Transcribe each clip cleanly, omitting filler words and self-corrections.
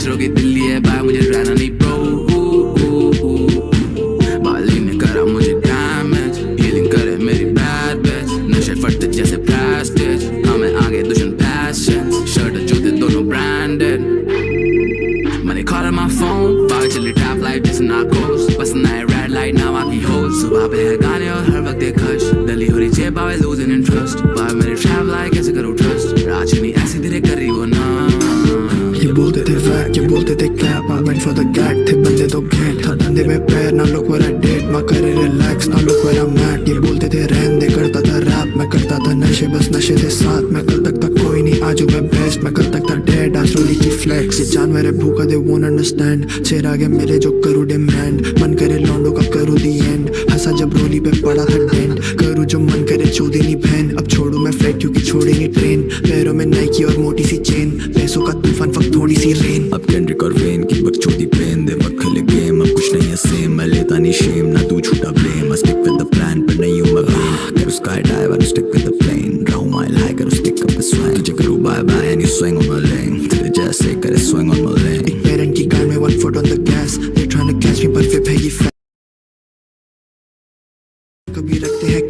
दूसरों की दिल्ली है बाय मुझे रहना नहीं ब्रो। बाली ने करा मुझे डैमेज, हीलिंग करे मेरी बैड बिच, नशे फटते जैसे प्लास्टिक, हाँ मैं आगे दुश्मन पैशन, शर्ट जूते दोनों branded, money call on my phone, बाग चली trap life जैसे narcos, पसंद आए red light now आकी hoes, सुबह पे है गाने और हर वक्त एक hush, डली हो रही जेब आवे losing interest, बाय मेरे trap life कैसे करूँ trust, राजनी ऐसी धीरे करी वो ना। ये बोलते थे वैक, ये बोलते थे cap, I went for the gag, थे बंदे तो घेट, था धंधे में पैर, now look where I did, मैं करे relax, now look where I'm at, ये बोलते थे रहन दे, करता था रैप, मैं करता था नशे, बस नशे थे साथ, मैं कल तक था कोई नहीं, आज हूँ मैं बेस्ट, मैं कल तक था डेड, आज रोली की फ्लेक्स, ये जानवर है भूखा दे won't understand, शेर आगे मेरे जो करूँ डिमांड, मन करे लौंडों का करूँ the end, हंसा जब रोली पे पड़ा था डेंट, करूँ जो मन करे चोदी नहीं बहन, अब छोड़ू मैं फ्लाइट क्योंकि छोड़ी नहीं ट्रेन, पैरों में नाइकी और मोटी सी चेन, पैसों का तूफान फक थोड़ी सी रेन, अब केंड्रिक और वेन की बकचोदी पेन दे मत खेले गेम, अब कुछ नहीं है सेम, मैं लेता नहीं शेम, ना तू छूटा blame, I stick with the plan पर नहीं हूँ मैं वेन, करूँ sky dive and stick with the plane, रहूँ माइल हाई करूँ stick up the swing, तुझे करूँ bye bye and you swing on my lane, तेरे जैसे करे swing on my lane, एक पेरेंट की कार में 1 foot on the gas, they trying to catch me पर फिर है ये फैक्ट, कभी रखते हैं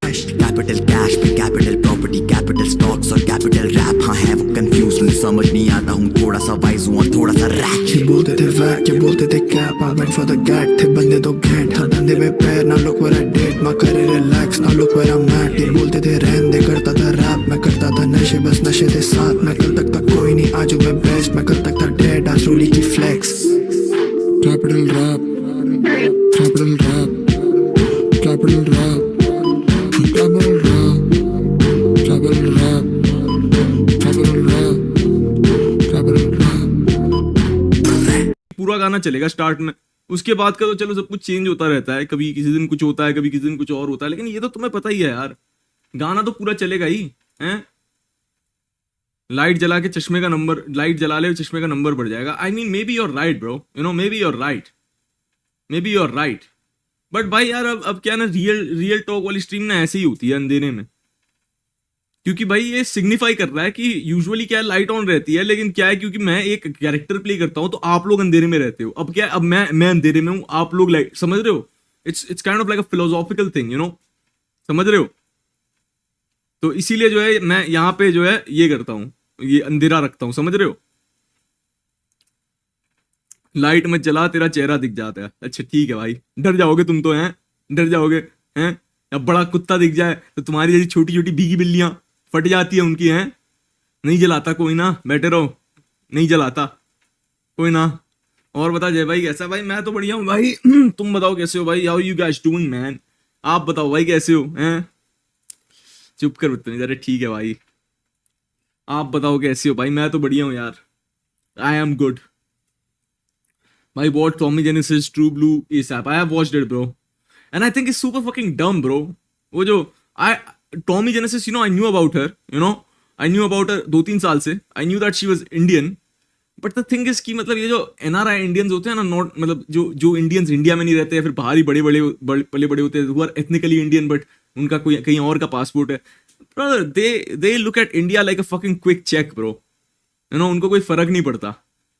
कैश, कैपिटल कैश पे कैपिटल प्रॉपर्टी, कैपिटल स्टॉक्स और कैपिटल रैप, हाँ है वो कंफ्यूज, मुझे समझ नहीं आता हूँ, थोड़ा सा वाइज हूँ और थोड़ा सा रैप, ये बोलते थे वैक, ये बोलते थे cap, I went for the gag, थे बंदे तो घेट, था धंधे में पैर, now look where I did, मैं करे relax, now look where I'm at, ये बोलते थे रहन दे, करता था रैप, मैं करता था नशे, बस नशे थे साथ, मैं कल तक था कोई नहीं, आज हूँ मैं बेस्ट, मैं कल तक था डेड, आज रोली की flex, capital rap, capital rap, capital rap, capital rap, capital rap, capital rap, capital rap, पूरा गाना चलेगा स्टार्ट में, उसके बाद का तो चलो सब कुछ चेंज होता रहता है, कभी किसी दिन कुछ होता है, कभी किसी दिन कुछ और होता है, लेकिन ये तो तुम्हें पता ही है यार, गाना तो पूरा चलेगा ही हैं। लाइट जला के चश्मे का नंबर, लाइट जला ले चश्मे का नंबर बढ़ जाएगा, I mean may be your right bro, you no may be your right, may be your right, but भाई यार अब क्या ना, रियल टॉक वाली स्ट्रीम ना ऐसे ही होती है अंधेरे में, क्योंकि भाई ये सिग्निफाई कर रहा है कि यूजुअली क्या लाइट ऑन रहती है, लेकिन क्या है क्योंकि मैं एक कैरेक्टर प्ले करता हूं तो आप लोग अंधेरे में रहते हो, अब क्या है, अब मैं अंधेरे में हूं, आप लोग लाइट, समझ रहे हो, it's kind of like a philosophical thing, you know, समझ रहे हो, तो इसीलिए जो है मैं यहाँ पे जो है ये करता हूँ, ये अंधेरा रखता हूँ, समझ रहे हो, लाइट में जला तेरा चेहरा दिख जाता है, अच्छा ठीक है भाई, डर जाओगे तुम तो, हैं डर जाओगे, हैं, अब बड़ा कुत्ता दिख जाए तो तुम्हारी जैसी छोटी छोटी भीगी बिल्लियां फट जाती है उनकी, हैं, नहीं जलाता कोई ना, बैठे रहो, नहीं जलाता कोई ना। और बता जय भाई कैसा, भाई मैं तो बढ़िया हूँ भाई, तुम बताओ कैसे हो भाई, how you guys doing man, आप बताओ भाई कैसे हो, हैं, चुप कर बदतमीज, अरे ठीक है भाई, आप बताओ कैसे हो भाई, मैं तो बढ़िया हूँ यार, आई एम गुड भाई। Watch Tommy genesis true blue ASAP, I have watched it bro and I think it's super fucking डम ब्रो, वो जो Tommy genesis, you know I knew about her, you know I knew about her 2-3 साल से, I knew that she was Indian, but the thing is कि मतलब ये जो NRI Indians होते हैं ना, नॉट मतलब जो इंडियंस इंडिया में नहीं रहते या फिर बाहर ही बड़े बड़े होते हैं, who are ethnically Indian but उनका कोई कहीं और का पासपोर्ट है, brother they look at India like a fucking quick check bro, you know, उनको कोई फर्क नहीं पड़ता,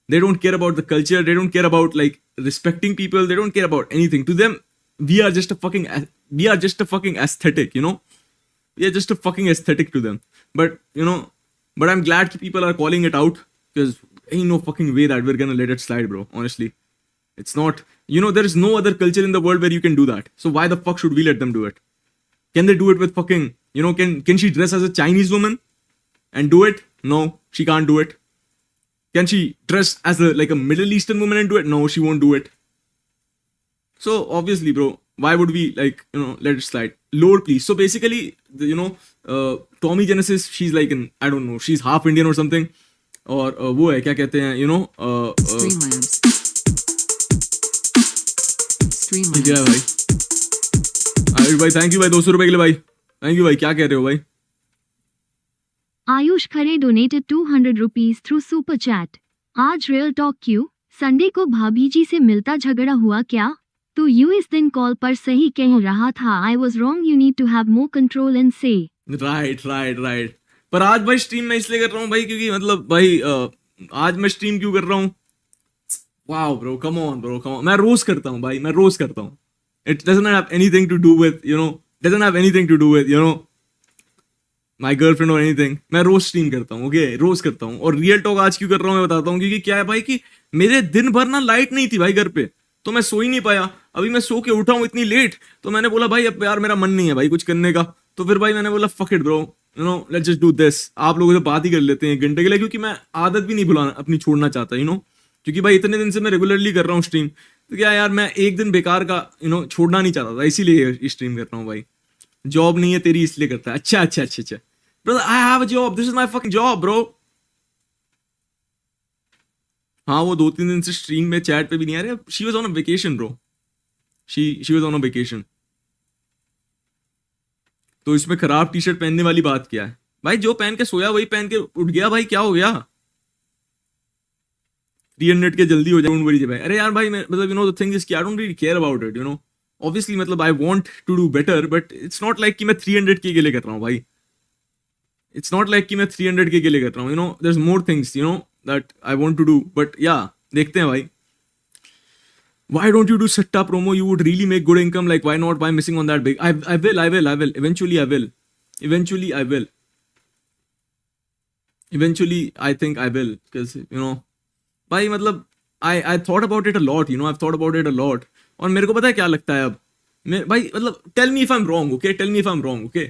they don't care about the culture, they don't care about like respecting people, they don't care about anything, to them we are just a fucking aesthetic, you know, we are just a fucking aesthetic to them, but you know, but I'm glad people are calling it out, because ain't no fucking way that we're gonna let it slide bro, honestly, it's not, you know, there is no other culture in the world where you can do that, so why the fuck should we let them do it? Can they do it with fucking, you know, can she dress as a Chinese woman and do it? No, she can't do it. Can she dress as like a Middle Eastern woman and do it? No, she won't do it. So obviously, bro, why would we like, you know, let it slide? Lord, please. So basically, you know, Tommy Genesis, she's like an, I don't know, she's half Indian or something. और वो है क्या कहते हैं, you know, ठीक है भाई, भाई थैंक यू भाई 200 रुपए के लिए भाई, थैंक यू भाई, क्या कह रहे हो भाई। Ayush Khare donated 200 rupees through super chat. आज रियल टॉक क्यों, संडे को भाभी जी से मिलता झगड़ा हुआ क्या? तो यू इस दिन कॉल पर सही कह रहा था, I was wrong, you need to have more control and say. Right, पर आज भाई स्ट्रीम मैं इसलिए कर रहा हूँ भाई क्योंकि मतलब भाई आज मैं स्ट्रीम क्यों कर रहा हूँ? Wow bro, come on bro, come on. मैं रोज करता हूँ भाई, मैं रोज करता हूँ। It doesn't have anything to do with doesn't have anything to do with my girlfriend और एनीथिंग। मैं रोज स्ट्रीम करता हूँ, ओके, रोज करता हूँ। और रियल टॉक आज क्यों कर रहा हूँ मैं बताता हूँ, क्योंकि क्या है भाई कि मेरे दिन भर ना लाइट नहीं थी भाई घर पे, तो मैं सो ही नहीं पाया। अभी मैं सो के उठा हूँ इतनी लेट, तो मैंने बोला भाई अब यार मेरा मन नहीं है भाई कुछ करने का, तो फिर भाई मैंने बोला fuck it bro, let's just do this. आप लोगों से बात ही कर लेते हैं 1 घंटे के लिए, क्योंकि मैं आदत भी नहीं भुलाना अपनी छोड़ना चाहता, क्योंकि भाई इतने दिन से मैं रेगुलरली कर रहा हूँ स्ट्रीम, तो क्या यार मैं एक दिन बेकार का छोड़ना नहीं चाहता था, इसीलिए स्ट्रीम कर रहा हूँ भाई। जॉब नहीं है तेरी इसलिए करता है। अच्छा अच्छा अच्छा अच्छा brother, I have a job, this is my fucking job bro. हाँ वो 2-3 दिन से स्ट्रीम में चैट पे भी नहीं आ रहे। She was on a vacation bro, she was on a vacation. तो इसमें खराब टी शर्ट पहनने वाली बात क्या है भाई? जो पहन के सोया वही पहन के उठ गया भाई, क्या हो गया? 300 के जल्दी हो जाए, डोंट वरी भाई। अरे यार भाई मैं मतलब द थिंग इज कि I don't really care about it, obviously मतलब I want to do better, but it's not like कि मैं 300 के लिए कर रहा हूँ भाई। इट्स नॉट लाइक कि मैं 300 के लिए कर रहा हूँ, there is more things that I want to do, but yeah देखते हैं भाई। Why don't you do Satta promo? You would really make good income. Like, why not? Why missing on that big? I will. Eventually, I will. Eventually, I think I will. Because, भाई मतलब, I thought about it a lot, I've thought about it a lot. और मेरे को पता है क्या लगता है अब? मैं भाई मतलब, tell me if I'm wrong, okay? Tell me if I'm wrong, okay?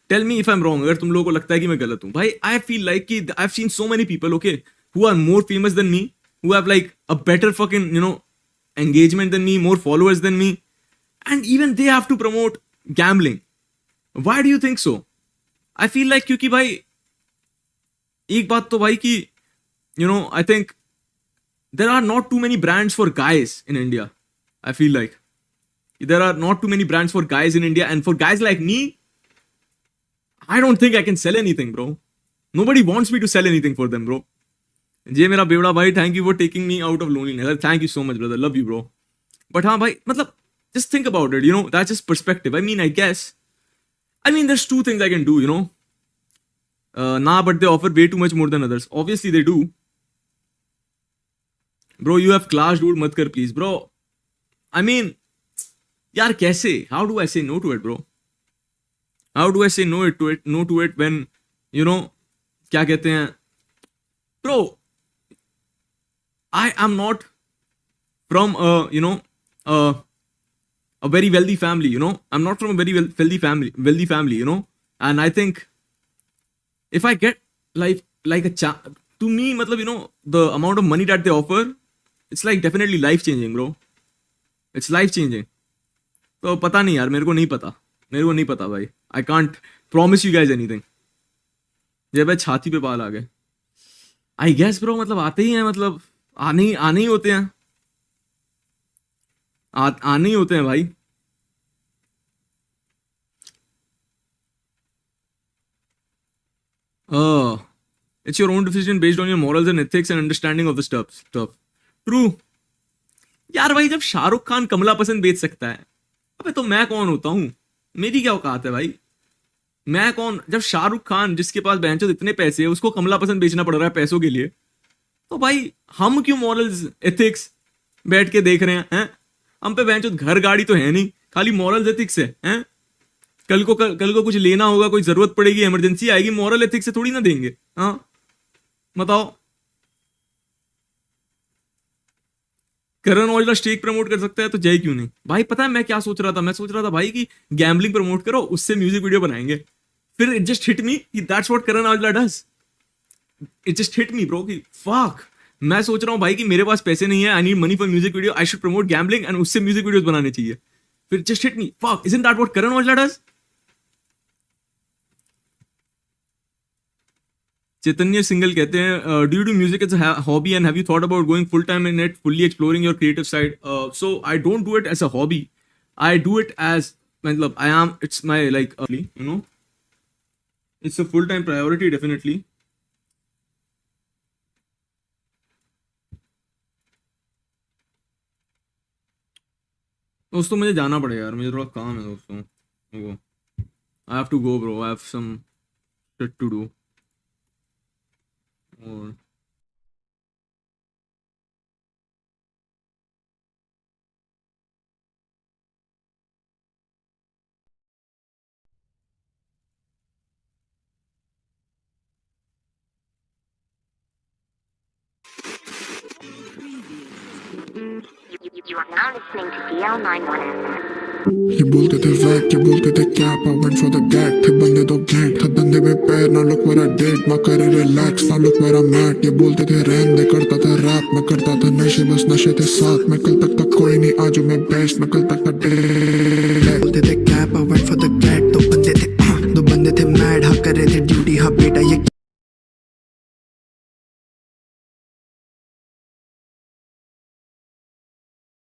Tell me if I'm wrong. अगर तुम लोगों को लगता है कि मैं गलत हूँ. भाई, I feel like कि I've seen so many people, okay, who are more famous than me, who have like a better fucking, engagement than me, more followers than me, and even they have to promote gambling. Why do you think so? I feel like क्योंकि भाई एक बात तो भाई कि I think there are not too many brands for guys in India. I feel like there are not too many brands for guys in India, and for guys like me, I don't think I can sell anything, bro. Nobody wants me to sell anything for them, bro. ये मेरा बेवड़ा भाई, thank you for taking me out of loneliness, thank you so much brother, love you bro. But हाँ भाई मतलब just think about it, that's just perspective. I mean there's 2 things I can do, but they offer way too much more than others. Obviously they do. Bro, you have class, dude, mat kar please bro. I mean यार कैसे, how do I say no to it, bro? How do I say no to it when क्या कहते हैं bro, I am not from a very wealthy family, I'm not from a very wealthy family, and I think if I get like a to me matlab the amount of money that they offer, it's like definitely life changing, bro. It's life changing. तो पता नहीं यार, मेरे को नहीं पता भाई. I can't promise you guys anything. ये भाई छाती पे बाल आ गए. I guess bro, मतलब आते ही हैं, मतलब आने ही होते हैं, आने ही होते हैं भाई. It's your own decision based on your morals and ethics and understanding of the stuff. True. यार भाई, जब शाहरुख खान कमला पसंद बेच सकता है, अबे तो मैं कौन होता हूँ? मेरी क्या औकात है भाई? मैं कौन? जब शाहरुख खान, जिसके पास बहनचोद इतने पैसे है, उसको कमला पसंद बेचना पड़ रहा है पैसों के लिए, तो भाई हम क्यों मॉरल्स एथिक्स बैठ के देख रहे हैं? हम पे बहनचोद घर गाड़ी तो है नहीं, खाली मॉरल्स एथिक्स है? कल को कुछ लेना होगा, कोई जरूरत पड़ेगी, इमरजेंसी आएगी, मॉरल एथिक्स से थोड़ी ना देंगे. हाँ बताओ. करण औजला स्टेक प्रमोट कर सकता है तो जय क्यों नहीं? भाई पता है मैं क्या सोच रहा था? मैं सोच रहा था भाई कि गैम्बलिंग प्रमोट करो, उससे म्यूजिक वीडियो बनाएंगे. फिर इट जस्ट हिट मी कि that's what Karan Aujla does. It just hit me bro कि फक, मैं सोच रहा हूँ भाई कि मेरे पास पैसे नहीं है, I need money for music video, I should promote gambling and उससे म्यूजिक वीडियोस बनाने चाहिए. फिर just hit me, fuck, isn't that what Karan Aujla does? Chaitanya Singal कहते हैं, do you do music as a hobby and have you thought about going full time in it, fully exploring your creative side? So I don't do it as a hobby, I do it as, मतलब I am, it's my like it's a full time priority definitely. दोस्तों मुझे जाना पड़ेगा यार, मुझे थोड़ा काम है दोस्तों. I have to go bro, I have some shit to do. और You are now listening to DL91FM. ये बोलते थे वैक, ये बोलते थे क्या went for the gag, थे बंदे दो गैंग, था धंधे में पैर, now look where I did, मैं करे relax, now look where I'm at। ये बोलते थे रहने दे, करता था रैप, मैं करता था नशे, बस नशे थे साथ, मैं कल तक था कोई नहीं, आज हूँ मैं बेस्ट, मैं कल तक था